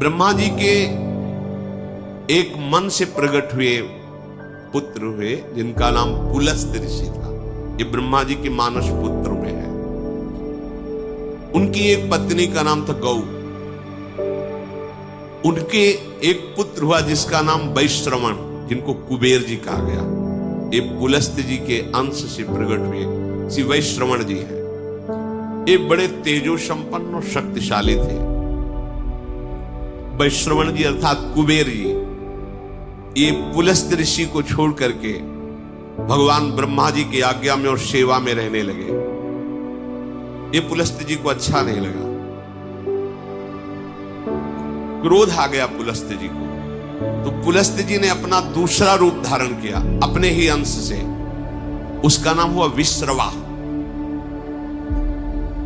ब्रह्मा जी के एक मन से प्रकट हुए पुत्र हुए जिनका नाम पुलस्त्य ऋषि था। ये ब्रह्मा जी के मानस पुत्र में है। उनकी एक पत्नी का नाम था गौ। उनके एक पुत्र हुआ जिसका नाम वैश्रवण, जिनको कुबेर जी कहा गया। ये पुलस्त्य जी के अंश से प्रकट हुए श्री वैश्रवण जी हैं। ये बड़े तेजो संपन्न और शक्तिशाली थे। वैश्रवण जी अर्थात कुबेर जी ये पुलस्त्य ऋषि को छोड़ करके भगवान ब्रह्मा जी की आज्ञा में और सेवा में रहने लगे। ये पुलस्त्य जी को अच्छा नहीं लगा, क्रोध आ गया पुलस्त्य जी को। तो पुलस्त्य जी ने अपना दूसरा रूप धारण किया अपने ही अंश से। उसका नाम हुआ विश्रवा।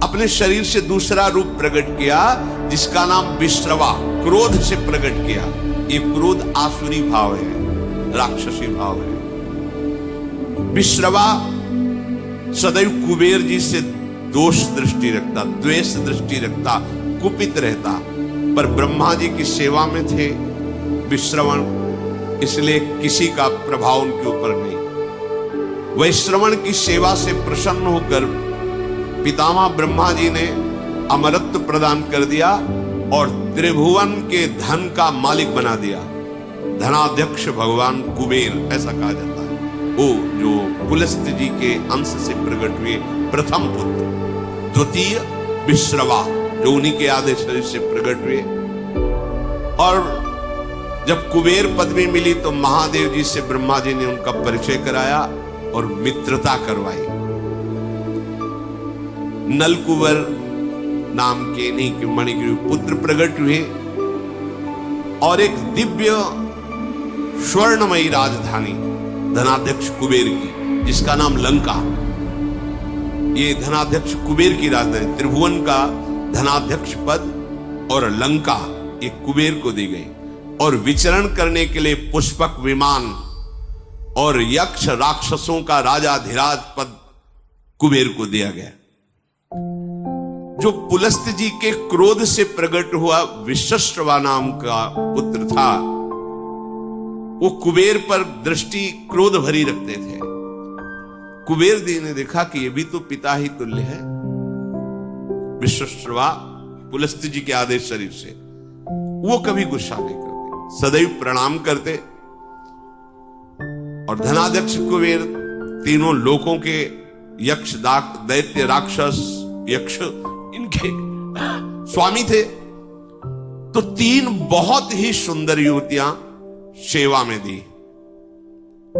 अपने शरीर से दूसरा रूप प्रकट किया जिसका नाम विश्रवा। क्रोध से प्रकट किया। ये क्रोध आसुरी भाव है, राक्षसी भाव है। विश्रवा सदैव कुबेर जी से दोष दृष्टि रखता, द्वेष दृष्टि रखता, कुपित रहता। पर ब्रह्मा जी की सेवा में थे विश्रवण, इसलिए किसी का प्रभाव उनके ऊपर नहीं। वैश्रवण की सेवा से प्रसन्न होकर पितामह ब्रह्मा जी ने अमरत्व प्रदान कर दिया और त्रिभुवन के धन का मालिक बना दिया। धनाध्यक्ष भगवान कुबेर ऐसा कहा जाता है। वो जो पुलस्त्य जी के अंश से प्रकट हुए प्रथम पुत्र, द्वितीय विश्रवा जो उन्हीं के आधे शरीर से प्रकट हुए। और जब कुबेर पदवी मिली तो महादेव जी से ब्रह्मा जी ने उनका परिचय कराया और मित्रता करवाई। नलकुबर नाम के नहीं कि मणिग्रीव पुत्र प्रकट हुए और एक दिव्य स्वर्णमयी राजधानी धनाध्यक्ष कुबेर की, जिसका नाम लंका। ये धनाध्यक्ष कुबेर की राजधानी, त्रिभुवन का धनाध्यक्ष पद और लंका ये कुबेर को दी गई। और विचरण करने के लिए पुष्पक विमान और यक्ष राक्षसों का राजाधिराज पद कुबेर को दिया गया। जो पुलस्त्य जी के क्रोध से प्रकट हुआ विश्रवा नाम का पुत्र था, वो कुबेर पर दृष्टि क्रोध भरी रखते थे। कुबेर जी ने देखा कि ये भी तो पिता ही तुल्य है। विश्रवा पुलस्त्य जी के आदेश शरीर से वो कभी गुस्सा नहीं करते, सदैव प्रणाम करते। और धनाध्यक्ष कुबेर तीनों लोकों के यक्ष दैत्य राक्षस यक्ष इनके स्वामी थे। तो तीन बहुत ही सुंदर युवतियां सेवा में दी।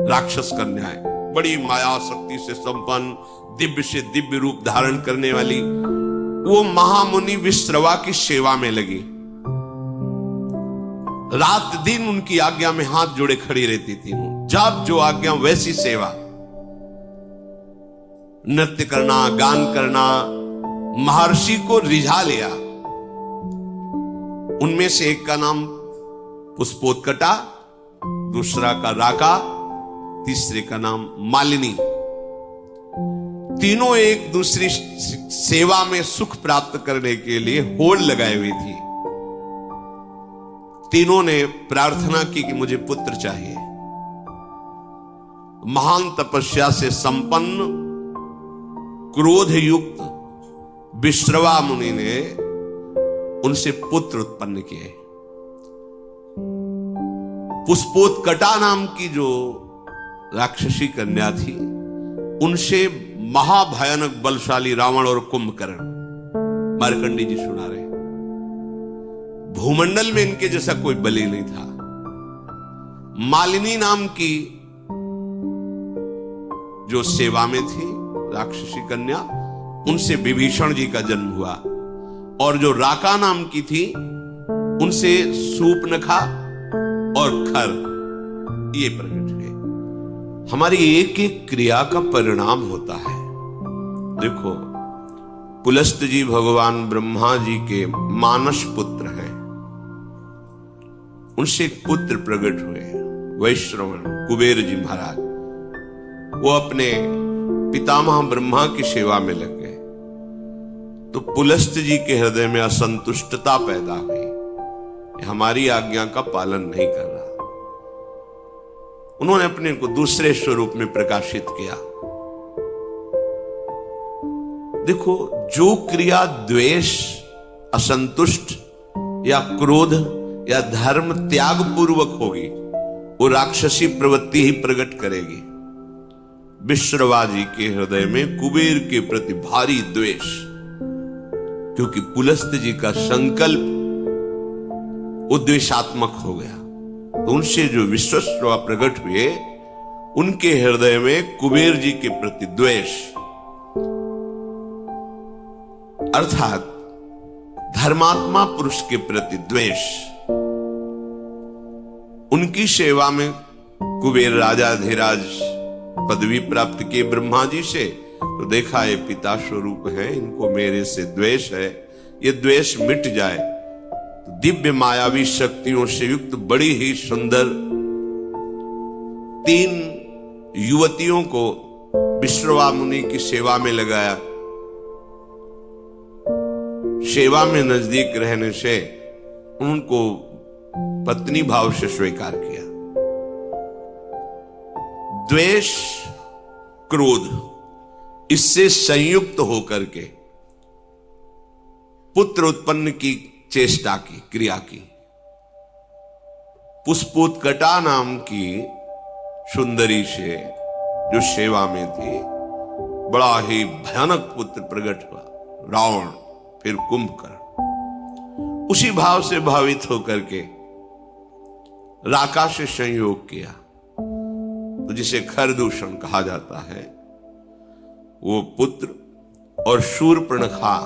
राक्षस कन्याएं, बड़ी माया शक्ति से संपन्न, दिव्य से दिव्य रूप धारण करने वाली, वो महामुनि विश्रवा की सेवा में लगी। रात दिन उनकी आज्ञा में हाथ जोड़े खड़ी रहती थी। जब जो आज्ञा वैसी सेवा। नृत्य करना, गान करना, महर्षि को रिझा लिया। उनमें से एक का नाम पुष्पोत्कटा, दूसरा का राका, तीसरे का नाम मालिनी। तीनों एक दूसरी सेवा में सुख प्राप्त करने के लिए होड़ लगाई हुई थी। तीनों ने प्रार्थना की कि मुझे पुत्र चाहिए। महान तपस्या से संपन्न क्रोध युक्त विश्रवा मुनि ने उनसे पुत्र उत्पन्न किए। पुष्पोत्कटा नाम की जो राक्षसी कन्या थी, उनसे महाभयानक बलशाली रावण और कुंभकर्ण, मार्कंडी जी सुना रहे, भूमंडल में इनके जैसा कोई बलि नहीं था। मालिनी नाम की जो सेवा में थी राक्षसी कन्या, उनसे विभीषण जी का जन्म हुआ। और जो राका नाम की थी, उनसे सूपनखा और खर ये प्रकट हुए। हमारी एक एक क्रिया का परिणाम होता है। देखो, पुलस्त्य जी भगवान ब्रह्मा जी के मानस पुत्र हैं। उनसे एक पुत्र प्रकट हुए वैश्रवण कुबेर जी महाराज। वो अपने पितामह ब्रह्मा की सेवा में लग गए। तो पुलस्त्य जी के हृदय में असंतुष्टता पैदा हुई। हमारी आज्ञा का पालन नहीं कर रहा। उन्होंने अपने को दूसरे स्वरूप में प्रकाशित किया। देखो, जो क्रिया द्वेष, असंतुष्ट या क्रोध या धर्म त्याग पूर्वक होगी, वो राक्षसी प्रवृत्ति ही प्रकट करेगी। विश्रवा जी के हृदय में कुबेर के प्रति भारी द्वेष, क्योंकि पुलस्त जी का संकल्प वो द्वेषात्मक हो गया। तो उनसे जो विश्वश्रवा प्रकट हुए, उनके हृदय में कुबेर जी के प्रति द्वेष, अर्थात धर्मात्मा पुरुष के प्रति द्वेष। उनकी सेवा में कुबेर राजाधिराज पदवी प्राप्त किए ब्रह्मा जी से, तो देखा ये पिता स्वरूप है, इनको मेरे से द्वेष है, ये द्वेष मिट जाए तो दिव्य मायावी शक्तियों से युक्त बड़ी ही सुंदर 3 युवतियों को विश्रवा मुनि की सेवा में लगाया। सेवा में नजदीक रहने से उनको पत्नी भाव से स्वीकार किया। द्वेष, क्रोध, इससे संयुक्त होकर के पुत्र उत्पन्न की चेष्टा की, क्रिया की। पुष्पोत्कटा नाम की सुंदरी से जो सेवा में थी, बड़ा ही भयानक पुत्र प्रकट हुआ, रावण, फिर कुंभकर्ण। उसी भाव से भावित होकर के राका से संयोग किया, तो जिसे खरदूषण कहा जाता है, वो पुत्र और शूर्पणखा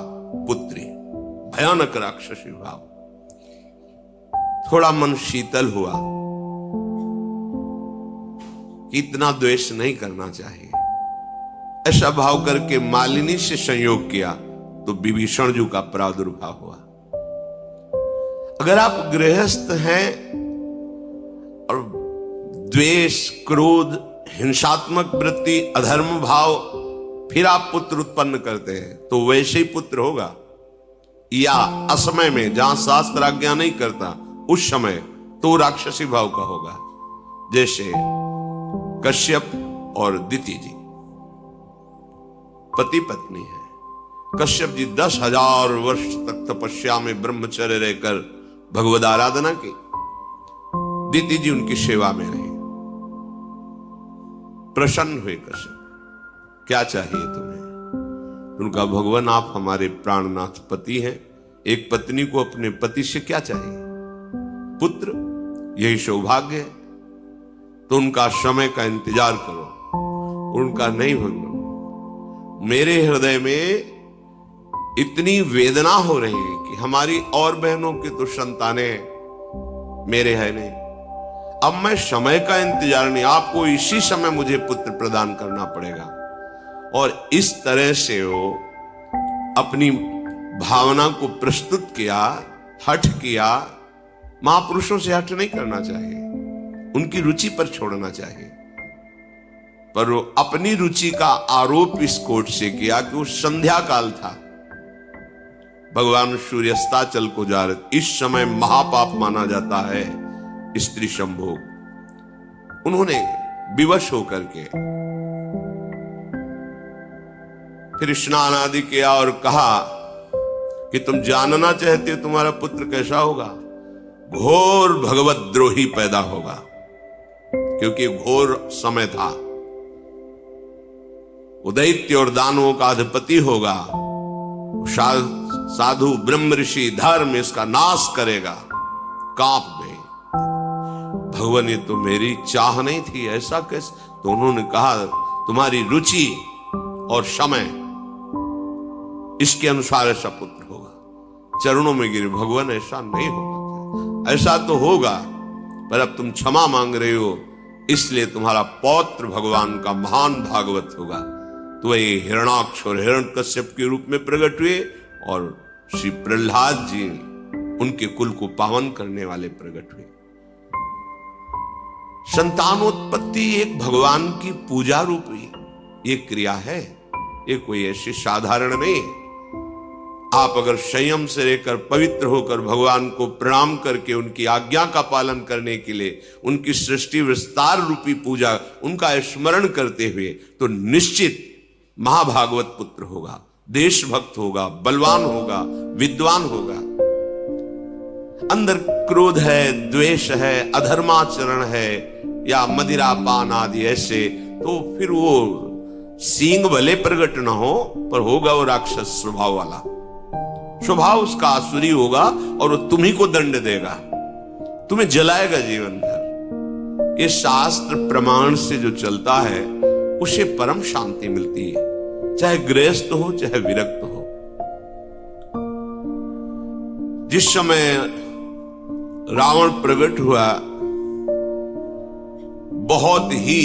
पुत्री, भयानक राक्षसी भाव। थोड़ा मन शीतल हुआ कि इतना द्वेष नहीं करना चाहिए। ऐसा भाव करके मालिनी से संयोग किया तो विभीषण जी का प्रादुर्भाव हुआ। अगर आप गृहस्थ हैं और द्वेष, क्रोध, हिंसात्मक वृत्ति, अधर्म भाव, फिर आप पुत्र उत्पन्न करते हैं, तो वैसे ही पुत्र होगा। या असमय में, जहां शास्त्र आज्ञा नहीं करता, उस समय तो राक्षसी भाव का होगा। जैसे कश्यप और दिति जी पति पत्नी है। कश्यप जी 10,000 वर्ष तक तपस्या में ब्रह्मचर्य रहकर भगवद आराधना की। दिति जी उनकी सेवा में रही। प्रसन्न हुए कश्यप, क्या चाहिए तुम्हें? उनका, भगवान आप हमारे प्राणनाथ पति हैं, एक पत्नी को अपने पति से क्या चाहिए? पुत्र, यही सौभाग्य है। तो उनका समय का इंतजार करो। उनका, नहीं भगवान, मेरे हृदय में इतनी वेदना हो रही है कि हमारी और बहनों की तो संतानें, मेरे है नहीं। अब मैं समय का इंतजार नहीं, आपको इसी समय मुझे पुत्र प्रदान करना पड़ेगा। और इस तरह से वो अपनी भावना को प्रस्तुत किया, हठ किया। महापुरुषों से हठ नहीं करना चाहिए, उनकी रुचि पर छोड़ना चाहिए। पर वो अपनी रुचि का आरोप इस कोर्ट से किया कि वो संध्या काल था, भगवान सूर्यास्ताचल को जा रहे, इस समय महापाप माना जाता है स्त्री संभोग। उन्होंने विवश होकर के फिर स्नान आदि किया और कहा कि तुम जानना चाहते हो तुम्हारा पुत्र कैसा होगा? घोर भगवत द्रोही पैदा होगा, क्योंकि घोर समय था। दैत्य और दानवों का अधिपति होगा, साधु ब्रह्म ऋषि धर्म इसका नाश करेगा। कांप गए। भगवान, ये तो मेरी चाह नहीं थी, ऐसा कैसे? तो उन्होंने कहा, तुम्हारी रुचि और समय, इसके अनुसार ऐसा पुत्र होगा। चरणों में गिरे, भगवान ऐसा नहीं होगा, ऐसा तो होगा, पर अब तुम क्षमा मांग रहे हो, इसलिए तुम्हारा पौत्र भगवान का महान भागवत होगा। तो ये हिरणाक्ष और हिरण्यकश्यप के रूप में प्रकट हुए और श्री प्रहलाद जी उनके कुल को पावन करने वाले प्रकट हुए। संतानोत्पत्ति एक भगवान की पूजा रूपी ये क्रिया है, ये कोई ऐसी साधारण नहीं। आप अगर संयम से रहकर पवित्र होकर भगवान को प्रणाम करके उनकी आज्ञा का पालन करने के लिए उनकी सृष्टि विस्तार रूपी पूजा उनका स्मरण करते हुए, तो निश्चित महाभागवत पुत्र होगा, देशभक्त होगा, बलवान होगा, विद्वान होगा। अंदर क्रोध है, द्वेष है, अधर्माचरण है या मदिरा पान आदि ऐसे, तो फिर वो सींग भले प्रकट ना हो पर होगा वो राक्षस स्वभाव वाला, स्वभाव उसका आसुरी होगा और वो तुम्ही को दंड देगा, तुम्हें जलाएगा जीवन भर। ये शास्त्र प्रमाण से जो चलता है उसे परम शांति मिलती है, चाहे गृहस्थ हो चाहे विरक्त हो। जिस समय रावण प्रकट हुआ, बहुत ही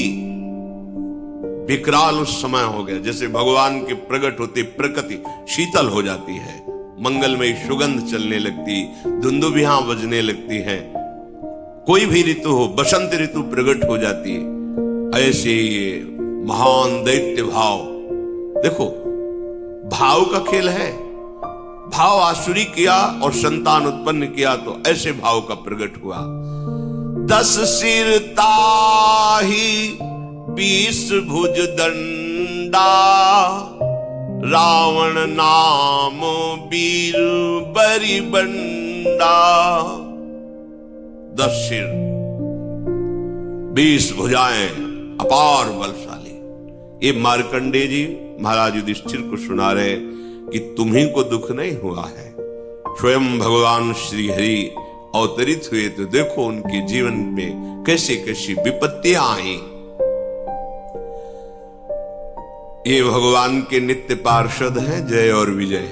विकराल उस समय हो गया। जैसे भगवान के प्रकट होते प्रकृति शीतल हो जाती है, मंगलमयी सुगंध चलने लगती, धुंदुभियां बजने लगती है, कोई भी ऋतु हो, बसंत ऋतु प्रकट हो जाती है। ऐसे ये महान दैत्य भाव, देखो भाव का खेल है, भाव आसुरी किया और संतान उत्पन्न किया, तो ऐसे भाव का प्रकट हुआ। 10 सिर ताही 20 भुज दंडा, रावण नाम वीर बरी बंडा। 10 सिर 20 भुजाएं, अपार बलशाली। ये मार्कंडेय जी महाराज युधिष्ठिर को सुना रहे कि तुम्ही को दुख नहीं हुआ है, स्वयं भगवान श्री हरि अवतरित हुए तो देखो उनके जीवन में कैसे कैसी विपत्तियां आई। ये भगवान के नित्य पार्षद हैं जय और विजय।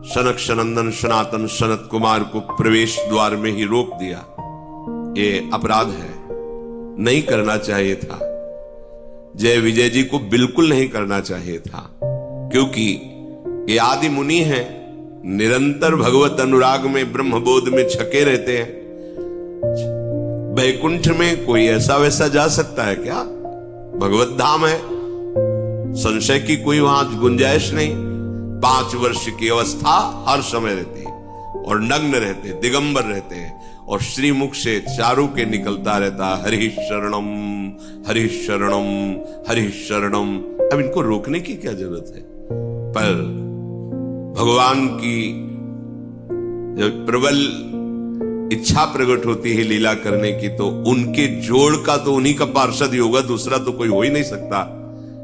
सनक सनंदन सनातन सनत कुमार को प्रवेश द्वार में ही रोक दिया, ये अपराध है, नहीं करना चाहिए था। जय विजय जी को बिल्कुल नहीं करना चाहिए था, क्योंकि ये आदि मुनि हैं, निरंतर भगवत अनुराग में ब्रह्मबोध में छके रहते हैं। वैकुंठ में कोई ऐसा वैसा जा सकता है क्या? भगवत धाम है, संशय की कोई वहां गुंजाइश नहीं। 5 वर्ष की अवस्था हर समय रहती है और नग्न रहते, दिगंबर रहते हैं, और श्रीमुख से चारों के निकलता रहता हरि शरणम हरि शरणम हरि शरणम। अब इनको रोकने की क्या जरूरत है? पर भगवान की जब प्रबल इच्छा प्रकट होती है लीला करने की, तो उनके जोड़ का तो उन्हीं का पार्षद ही होगा, दूसरा तो कोई हो ही नहीं सकता,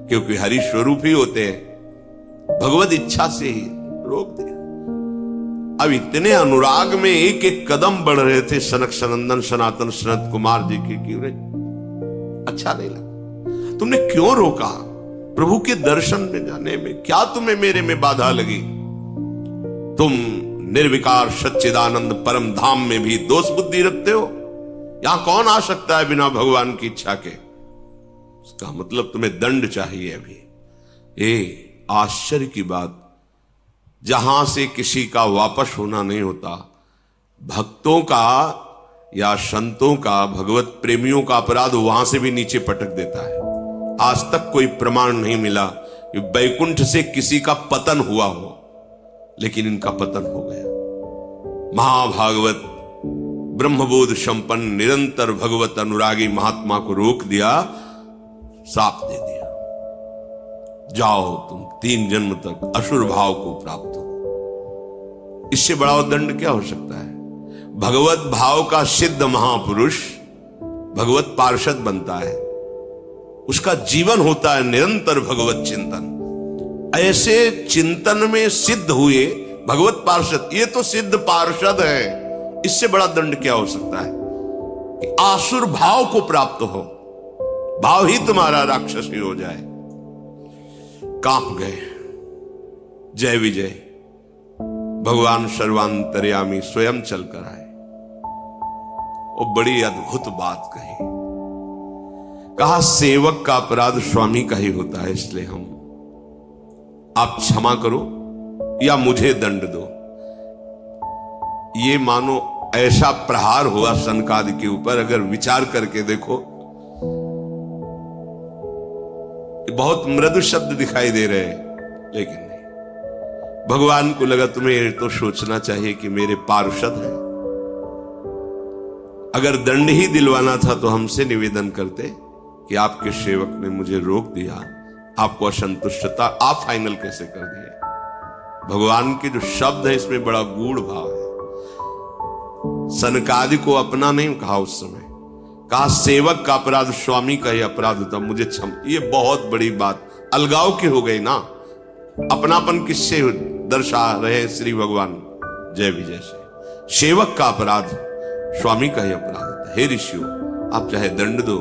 क्योंकि हरि स्वरूप ही होते हैं। भगवत इच्छा से ही रोक दिया। अब इतने अनुराग में एक एक कदम बढ़ रहे थे सनक सनंदन सनातन सनत कुमार जी के, क्यों अच्छा नहीं लगा? तुमने क्यों रोका? प्रभु के दर्शन में जाने में क्या तुम्हें मेरे में बाधा लगी? तुम निर्विकार सच्चिदानंद परम धाम में भी दोष बुद्धि रखते हो। यहां कौन आ सकता है बिना भगवान की इच्छा के? उसका मतलब तुम्हें दंड चाहिए अभी। ये आश्चर्य की बात, जहां से किसी का वापस होना नहीं होता, भक्तों का या संतों का, भगवत प्रेमियों का अपराध वहां से भी नीचे पटक देता है। आज तक कोई प्रमाण नहीं मिला कि वैकुंठ से किसी का पतन हुआ हो, लेकिन इनका पतन हो गया। महाभागवत ब्रह्मबोध संपन्न निरंतर भगवत अनुरागी महात्मा को रोक दिया, श्राप दे दिया, जाओ तुम 3 जन्म तक असुर भाव को प्राप्त हो। इससे बड़ा दंड क्या हो सकता है? भगवत भाव का सिद्ध महापुरुष भगवत पार्षद बनता है, उसका जीवन होता है निरंतर भगवत चिंतन। ऐसे चिंतन में सिद्ध हुए भगवत पार्षद, ये तो सिद्ध पार्षद है, इससे बड़ा दंड क्या हो सकता है कि आसुर भाव को प्राप्त हो, भाव ही तुम्हारा राक्षसी हो जाए। कांप गए। जय विजय भगवान सर्वांतर्यामी स्वयं चलकर आए और बड़ी अद्भुत बात कही। कहा सेवक का अपराध स्वामी का ही होता है, इसलिए आप क्षमा करो या मुझे दंड दो। ये मानो ऐसा प्रहार हुआ सनकादि के ऊपर, अगर विचार करके देखो, बहुत मृदु शब्द दिखाई दे रहे हैं, लेकिन नहीं। भगवान को लगा तुम्हें तो सोचना चाहिए कि मेरे पार्षद हैं, अगर दंड ही दिलवाना था तो हमसे निवेदन करते कि आपके सेवक ने मुझे रोक दिया, आपको असंतुष्टता आप फाइनल कैसे कर दिए। भगवान के जो शब्द है इसमें बड़ा गूढ़ भाव है। सनकादि को अपना नहीं कहा उस समय, कहा सेवक का अपराध स्वामी का ही अपराध होता, मुझे क्षम। ये बहुत बड़ी बात अलगाव की हो गई ना। अपनापन किससे दर्शा रहे श्री भगवान जय विजय से। सेवक का अपराध स्वामी का ही अपराध होता है। हे ऋषियों, आप चाहे दंड दो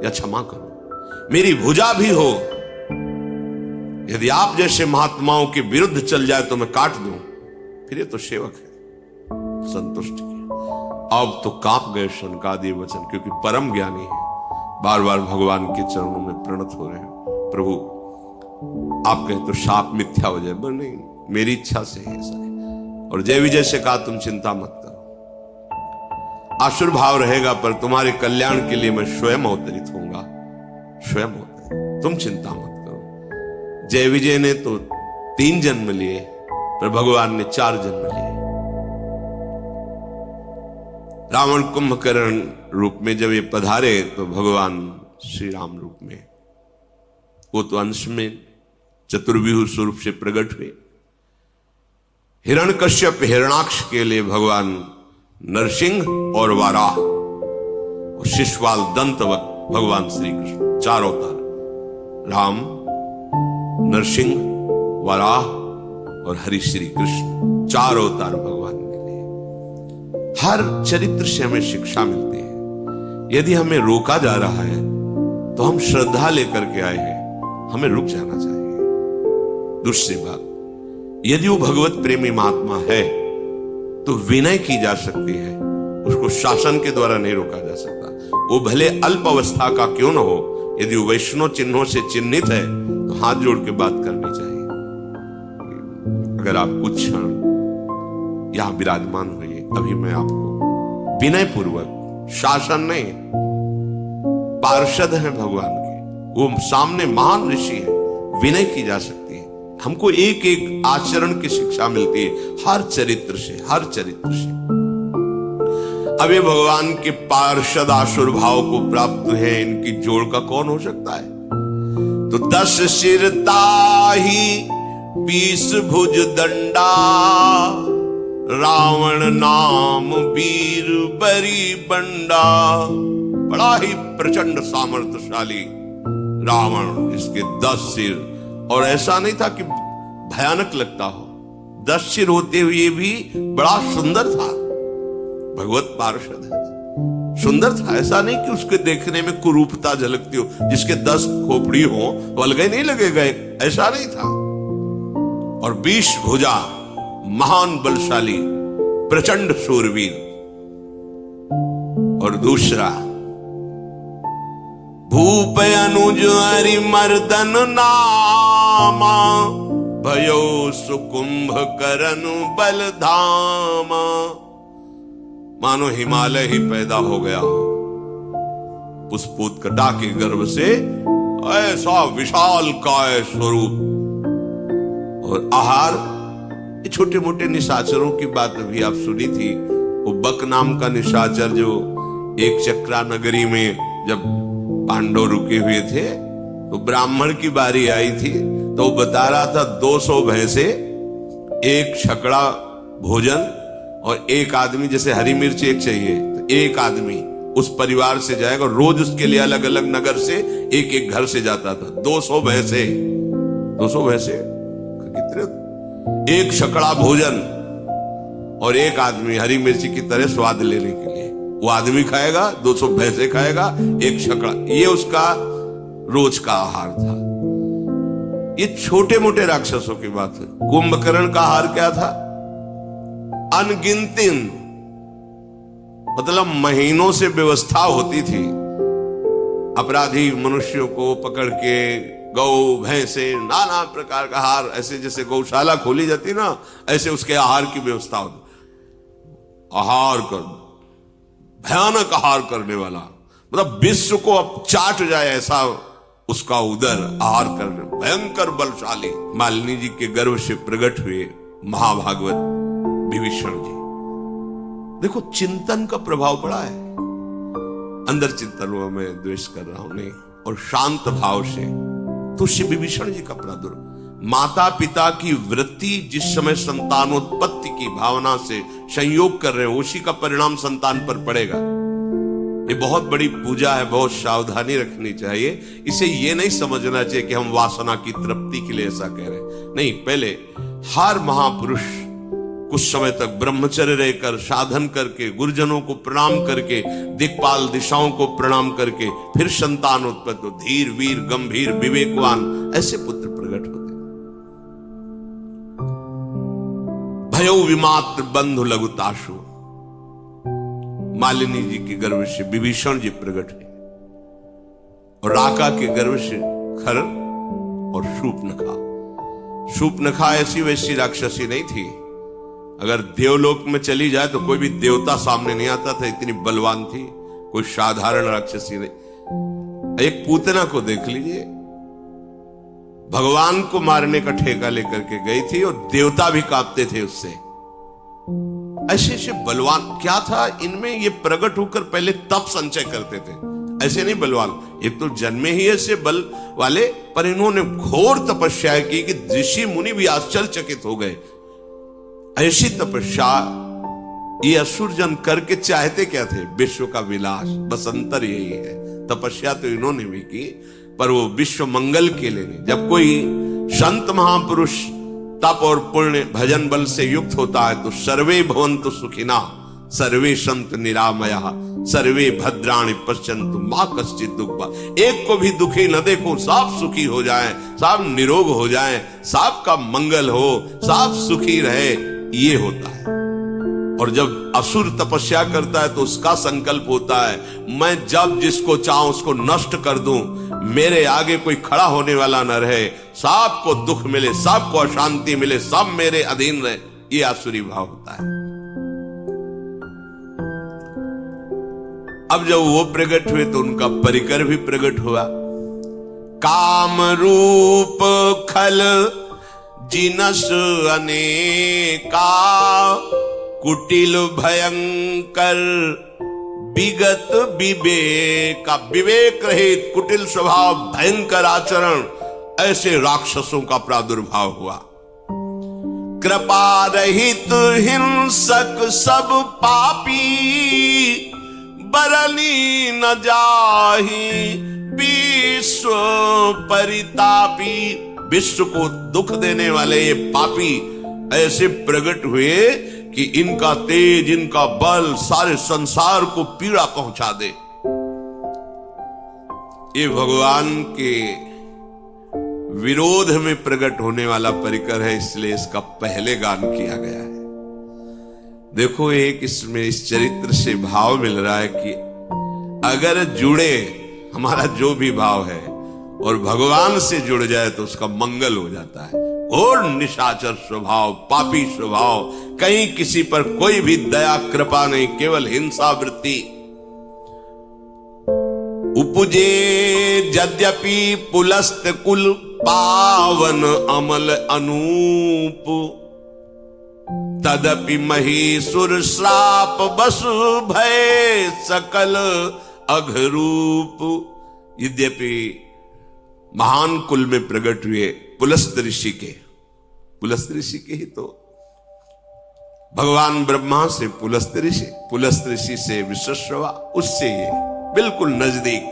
या क्षमा करो, मेरी भुजा भी हो, यदि आप जैसे महात्माओं के विरुद्ध चल जाए तो मैं काट दूं, फिर ये तो सेवक है। संतुष्ट किया। अब तो कांप गए सनकादि वचन, क्योंकि परम ज्ञानी है। बार बार भगवान के चरणों में प्रणत हो रहे हैं, प्रभु आप कहे तो शाप मिथ्या हो जाए, पर नहीं, मेरी इच्छा से है ऐसा है। और जय विजय से कहा तुम चिंता मत करो, आसुर भाव रहेगा पर तुम्हारे कल्याण के लिए मैं स्वयं अवतरित होऊंगा, स्वयं अवतरित, तुम चिंता मत करो। जय विजय ने तो 3 जन्म लिए, पर भगवान ने 4 जन्म लिए। रावण कुंभकर्ण रूप में जब ये पधारे तो भगवान श्री राम रूप में, वो तो अंश में चतुर्व्यूह स्वरूप से प्रकट हुए। हिरण्यकश्यप हिरणाक्ष के लिए भगवान नरसिंह और वाराह, और शिशुपाल दंतवत भगवान श्री कृष्ण, 4 अवतार, राम, नरसिंह, वाराह और हरि श्री कृष्ण, 4 अवतार भगवान के लिए। हर चरित्र से हमें शिक्षा मिलती है। यदि हमें रोका जा रहा है तो हम श्रद्धा लेकर के आए हैं, हमें रुक जाना चाहिए। दूसरी बात, यदि वो भगवत प्रेमी महात्मा है तो विनय की जा सकती है, उसको शासन के द्वारा नहीं रोका जा सकता। वो भले अल्प अवस्था का क्यों न हो, यदि वो वैष्णव चिन्हों से चिन्हित है तो हाथ जोड़ के बात करनी चाहिए। अगर आप कुछ क्षण यहां विराजमान हुए, अभी मैं आपको विनय पूर्वक, शासन नहीं, पार्षद है भगवान के, वो सामने महान ऋषि है, विनय की जा सकती है। हमको एक एक आचरण की शिक्षा मिलती है, हर चरित्र से, हर चरित्र से। अब ये भगवान के पार्षद आसुर भाव को प्राप्त है, इनकी जोड़ का कौन हो सकता है? तो 10 सिर ताही 20 भुज दंडा, रावण नाम वीर बरी बंडा। बड़ा ही प्रचंड सामर्थ्यशाली रावण, इसके 10 सिर, और ऐसा नहीं था कि भयानक लगता हो, 10 सिर होते हुए भी बड़ा सुंदर था। भगवत पार्षद है, सुंदर था, ऐसा नहीं कि उसके देखने में कुरूपता झलकती हो, जिसके 10 खोपड़ी हो तो अलग नहीं लगेगा, ऐसा नहीं था। और 20 भुजा, महान बलशाली, प्रचंड शूरवीर। और दूसरा, भूप अनुज हरि मर्दन नामा, भयो सुकुंभ करनु बल धामा। मानो हिमालय ही पैदा हो गया हो, पुष्पोत कटा के गर्भ से, ऐसा विशाल काय स्वरूप। और आहार, ये छोटे मोटे निशाचरों की बात अभी आप सुनी थी। वो बक नाम का निशाचर जो एक चक्रा नगरी में जब पांडव रुके हुए थे तो ब्राह्मण की बारी आई थी, तो वो बता रहा था 200 भैंसे, 1 छकड़ा भोजन, और 1 आदमी, जैसे हरी मिर्च 1 चाहिए तो 1 आदमी उस परिवार से जाएगा, रोज उसके लिए अलग अलग नगर से एक एक घर से जाता था। 200 भैंसे, 200 भैंसे कितने, 1 छकड़ा भोजन और 1 आदमी हरी मिर्ची की तरह स्वाद लेने के लिए। वो आदमी खाएगा, 200 भैंसे खाएगा, 1 छकड़ा, ये उसका रोज का आहार था। ये छोटे मोटे राक्षसों की बात है। कुंभकर्ण का आहार क्या था? अनगिनती, मतलब महीनों से व्यवस्था होती थी, अपराधी मनुष्यों को पकड़ के गौ भैंसे नाना प्रकार का आहार, ऐसे जैसे गौशाला खोली जाती ना, ऐसे उसके आहार की व्यवस्था होती। आहार कर, भयानक आहार करने वाला, मतलब विश्व को अब चाट जाए ऐसा उसका उदर आहार करने भयंकर बलशाली मालिनी जी के गर्भ से प्रकट हुए महाभागवत विभीषण जी। देखो चिंतन का प्रभाव पड़ा है। अंदर चिंतन हुआ मैं द्वेष कर रहा हूं नहीं, और शांत भाव से तो श्री विभीषण जी का प्रादुर्भाव, माता पिता की वृत्ति जिस समय संतानोत्पत्ति की भावना से संयोग कर रहे हो उसी का परिणाम संतान पर पड़ेगा। ये बहुत बड़ी पूजा है, बहुत सावधानी रखनी चाहिए। इसे ये नहीं समझना चाहिए कि हम वासना की तृप्ति के लिए ऐसा कह रहे हैं, नहीं। पहले हर महापुरुष कुछ समय तक ब्रह्मचर्य रहकर साधन करके गुरुजनों को प्रणाम करके दिक्पाल दिशाओं को प्रणाम करके फिर संतान उत्पत्ति हो, धीर वीर गंभीर विवेकवान ऐसे पुत्र प्रकट होते। भयो विमात्र बंधु लघुताशु, मालिनी जी के गर्भ से विभीषण जी प्रकट है, और राका के गर्भ से खर और शूर्पणखा। शूर्पणखा ऐसी वैसी राक्षसी नहीं थी, अगर देवलोक में चली जाए तो कोई भी देवता सामने नहीं आता था, इतनी बलवान थी, कोई साधारण राक्षसी नहीं। एक पूतना को देख लीजिए, भगवान को मारने का ठेका लेकर के गई थी और देवता भी कांपते थे उससे। ऐसे ऐसे बलवान क्या था इनमें, ये प्रकट होकर पहले तप संचय करते थे, ऐसे नहीं बलवान। एक तो जन्मे ही ऐसे बल वाले, पर इन्होंने घोर तपस्या की कि ऋषि मुनि भी आश्चर्यचकित हो गए। ऐसी तपस्या ये असुर जन करके चाहते क्या थे? विश्व का विलास, बस अंतर यही है। तपस्या तो इन्होंने भी की, पर वो विश्व मंगल के लिए नहीं। जब कोई संत महापुरुष तप और पुण्य भजन बल से युक्त होता है तो सर्वे भवन्तु सुखिना सर्वे संत निरामया सर्वे भद्राणि पश्यन्तु मां कश्चित् दुःख। एक को भी दुखी न देखो, सब सुखी हो जाएं, सब निरोग हो जाएं, सबका मंगल हो, सब सुखी रहे, ये होता है। और जब असुर तपस्या करता है तो उसका संकल्प होता है मैं जब जिसको चाहूं उसको नष्ट कर दूं, मेरे आगे कोई खड़ा होने वाला न रहे, सबको दुख मिले, सबको अशांति मिले, सब मेरे अधीन रहे, ये आसुरी भाव होता है। अब जब वो प्रकट हुए तो उनका परिकर भी प्रकट हुआ। काम रूप खल जिनस अनेका कुटिल भयंकर विगत विवेक। विवेक रहित कुटिल स्वभाव भयंकर आचरण, ऐसे राक्षसों का प्रादुर्भाव हुआ। कृपा रहित हिंसक सब पापी बरनी न जाहि विश्व परितापी। विश्व को दुख देने वाले ये पापी ऐसे प्रकट हुए कि इनका तेज, इनका बल सारे संसार को पीड़ा पहुंचा दे। ये भगवान के विरोध में प्रकट होने वाला परिकर है, इसलिए इसका पहले गान किया गया है। देखो एक इसमें इस चरित्र से भाव मिल रहा है कि अगर जुड़े हमारा जो भी भाव है और भगवान से जुड़ जाए तो उसका मंगल हो जाता है। और निशाचर स्वभाव, पापी स्वभाव, कहीं किसी पर कोई भी दया कृपा नहीं, केवल हिंसा वृत्ति। उपजे यद्यपि पुलस्त कुल पावन अमल अनूप तदपि महीसुर श्राप बसु भय सकल अघरूप। यद्यपि महान कुल में प्रकट हुए पुलस्त ऋषि के, पुलस्त ऋषि के ही तो भगवान ब्रह्मा से पुलस्त ऋषि, पुलस्त ऋषि से विश्वश्रवा, उससे ये बिल्कुल नजदीक,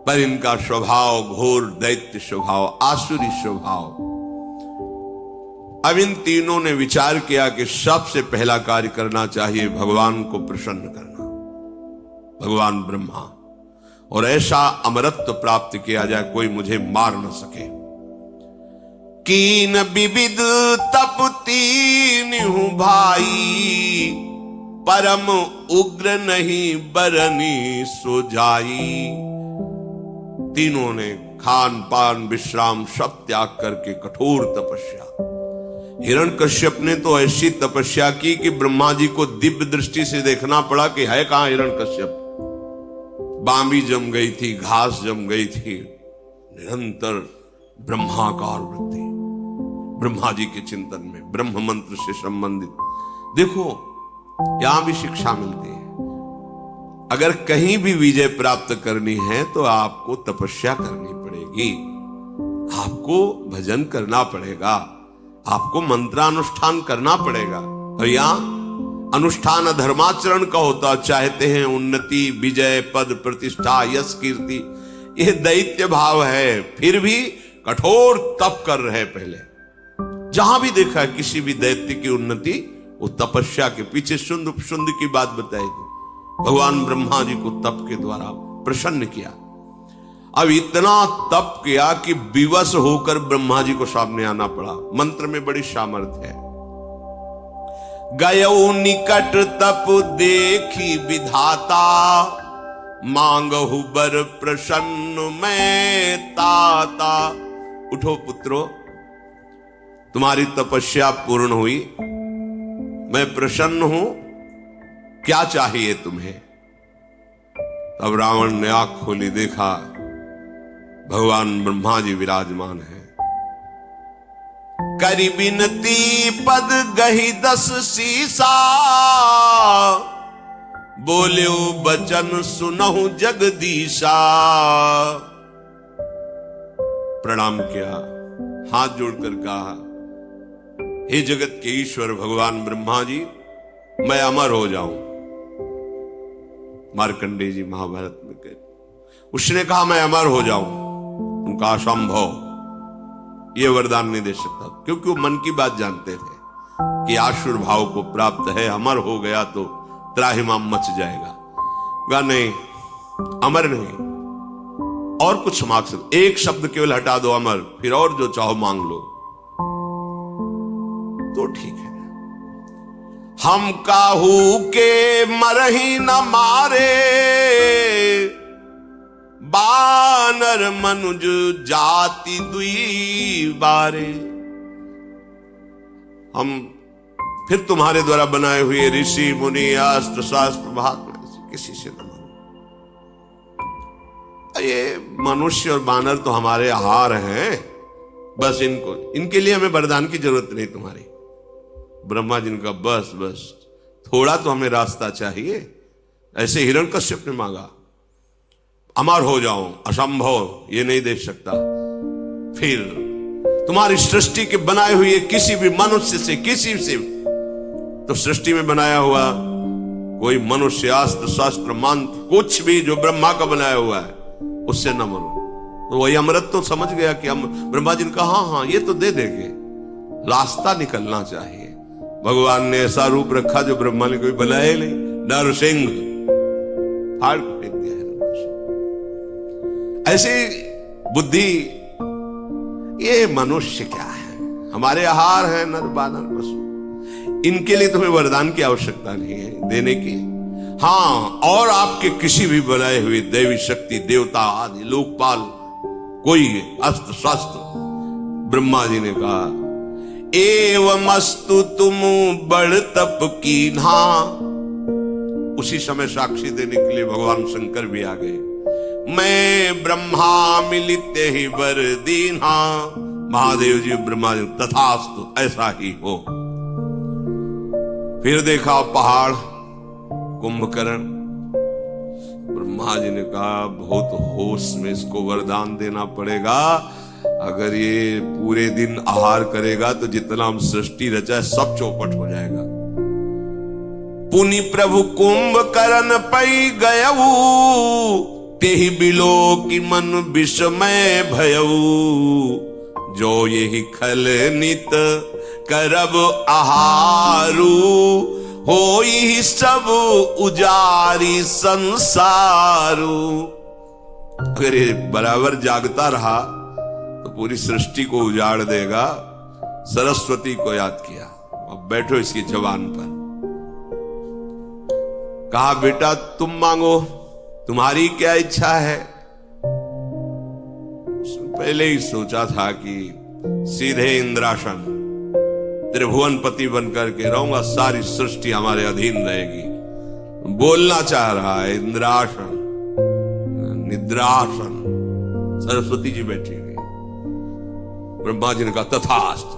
पर इनका स्वभाव घोर दैत्य स्वभाव, आसुरी स्वभाव। अब इन तीनों ने विचार किया कि सबसे पहला कार्य करना चाहिए भगवान को प्रसन्न करना, भगवान ब्रह्मा, और ऐसा अमरत्व प्राप्त किया जाए कोई मुझे मार न सके। कीन विविध तप तीन हूं भाई परम उग्र नहीं बरनी सो जाई। तीनों ने खान पान विश्राम सब त्याग करके कठोर तपस्या। हिरण्यकश्यप ने तो ऐसी तपस्या की कि ब्रह्मा जी को दिव्य दृष्टि से देखना पड़ा कि है कहां हिरण्यकश्यप। बांबी जम गई थी, घास जम गई थी। निरंतर ब्रह्माकार वृत्ति, ब्रह्मा जी के चिंतन में, ब्रह्म मंत्र से संबंधित। देखो यहां भी शिक्षा मिलती है, अगर कहीं भी विजय प्राप्त करनी है तो आपको तपस्या करनी पड़ेगी, आपको भजन करना पड़ेगा, आपको मंत्रानुष्ठान करना पड़ेगा। और यहां अनुष्ठान धर्माचरण का होता, चाहते हैं उन्नति, विजय, पद, प्रतिष्ठा, यश, कीर्ति, यह दैत्य भाव है, फिर भी कठोर तप कर रहे। पहले जहां भी देखा है किसी भी दैत्य की उन्नति, वो तपस्या के पीछे शुंद की बात बताई थी। भगवान ब्रह्मा जी को तप के द्वारा प्रसन्न किया। अब इतना तप किया कि विवश होकर ब्रह्मा जी को सामने आना पड़ा। मंत्र में बड़ी सामर्थ्य है। गयो निकट तप देखी विधाता, मांगहु बर प्रसन्न मैं ताता। उठो पुत्रो, तुम्हारी तपस्या पूर्ण हुई, मैं प्रसन्न हूं, क्या चाहिए तुम्हें? तब रावण ने आंख खोली, देखा भगवान ब्रह्मा जी विराजमान है। करी बिनती पद गही 10 सीसा, बोले बचन सुनहु जगदीशा। प्रणाम किया, हाथ जोड़कर कहा, हे जगत के ईश्वर भगवान ब्रह्मा जी, मैं अमर हो जाऊं। मार्कंडेय जी महाभारत में कहे, उसने कहा मैं अमर हो जाऊं। उनका असंभव, यह वरदान नहीं दे सकता, क्योंकि वो मन की बात जानते थे कि आसुर भाव को प्राप्त है, अमर हो गया तो त्राहिमाम मच जाएगा। कहा नहीं, अमर नहीं, और कुछ मांग सकते, एक शब्द केवल हटा दो अमर, फिर और जो चाहो मांग लो तो ठीक है। हम काहू के मरही न मारे, बानर मनुज जाति दुई बारे। हम फिर तुम्हारे द्वारा बनाए हुए ऋषि मुनि अस्त्र शास्त्र महात्मा किसी से न मानो। ये मनुष्य और बानर तो हमारे आहार हैं, बस इनके लिए हमें वरदान की जरूरत नहीं तुम्हारी। ब्रह्मा जी का बस थोड़ा तो हमें रास्ता चाहिए। ऐसे हिरण्यकश्यप ने मांगा, अमर हो जाऊं, असंभव, ये नहीं दे सकता। फिर तुम्हारी सृष्टि के बनाए हुए किसी भी मनुष्य से, किसी से, तो सृष्टि में बनाया हुआ कोई मनुष्य, अस्त्र शास्त्र मंत्र, कुछ भी जो ब्रह्मा का बनाया हुआ है, उससे न मरो। तो वही अमृत तो समझ गया कि हम, ब्रह्मा जी ने कहा हाँ ये तो दे देंगे, रास्ता निकलना चाहिए। भगवान ने ऐसा रूप रखा जो ब्रह्मा ने कोई बनाया नहीं, नरसिंह, फाड़ फेंक दिया है। ऐसी बुद्धि, ये मनुष्य क्या है, हमारे आहार है नर बानर पशु, इनके लिए तुम्हें वरदान की आवश्यकता नहीं है देने की। हाँ, और आपके किसी भी बनाए हुए दैवी शक्ति, देवता आदि, लोकपाल, कोई अस्त्र शस्त्र, ब्रह्मा जी ने कहा एवमस्तु तुम बड़ तप कीन्हा। उसी समय साक्षी देने के लिए भगवान शंकर भी आ गए। मैं ब्रह्मा मिलित ही वर दीन्हा। महादेव जी ब्रह्मा जी, तथास्तु, ऐसा ही हो। फिर देखा पहाड़, कुंभकर्ण। ब्रह्मा जी ने कहा बहुत होश में इसको वरदान देना पड़ेगा, अगर ये पूरे दिन आहार करेगा तो जितना हम सृष्टि रचा है सब चौपट हो जाएगा। पुनि प्रभु कुंभकर्ण पै गयऊ, तेहि बिलो की मन विषमय भयऊ। जो यही खल नित करब आहारू, होई सब उजारी संसारू। अगर ये बराबर जागता रहा तो पूरी सृष्टि को उजाड़ देगा। सरस्वती को याद किया, अब बैठो इसकी जबान पर। कहा बेटा तुम मांगो, तुम्हारी क्या इच्छा है? पहले ही सोचा था कि सीधे इंद्रासन, त्रिभुवनपति बनकर के रहूंगा, सारी सृष्टि हमारे अधीन रहेगी। बोलना चाह रहा है इंद्रासन, निद्रासन। सरस्वती जी बैठी हुई, ब्रह्मा जी ने कहा तथास्तु।